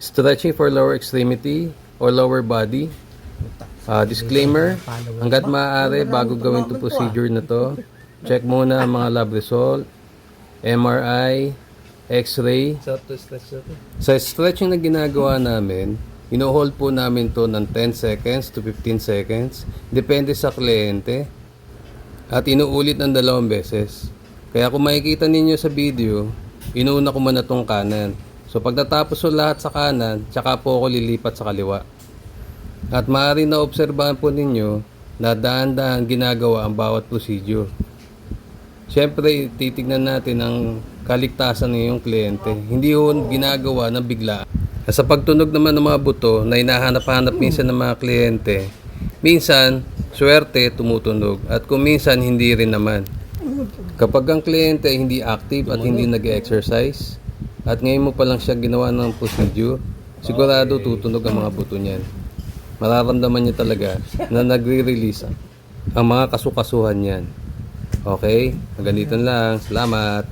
Stretching for lower extremity or lower body. Disclaimer, hanggat maaari bago gawin itong procedure na to, check muna ang mga lab result, MRI, X-ray. Sa stretching na ginagawa namin, ino-hold po namin to ng 10 seconds to 15 seconds, depende sa kliyente, at inuulit ng 2 beses. Kaya kung makikita ninyo sa video, inuuna ko muna tong kanan. So pagkatapos ko lahat sa kanan, tsaka po ako lilipat sa kaliwa. At maaari na obserbahan po ninyo na dahan-dahan ginagawa ang bawat procedure. Siyempre, titignan natin ang kaligtasan ng iyong kliyente. Hindi yun ginagawa ng bigla. Sa pagtunog naman ng mga buto na hinahanap-hanap minsan ng mga kliyente, minsan, swerte, tumutunog. At kung minsan, hindi rin naman. Kapag ang kliyente hindi active at hindi nag-exercise, at ngayon mo pa lang siya ginawa ng procedure, sigurado tutunog ang mga buto niyan. Mararamdaman niya talaga na nagre-release ang mga kasukasuhan niyan. Okay? Ganito lang. Salamat.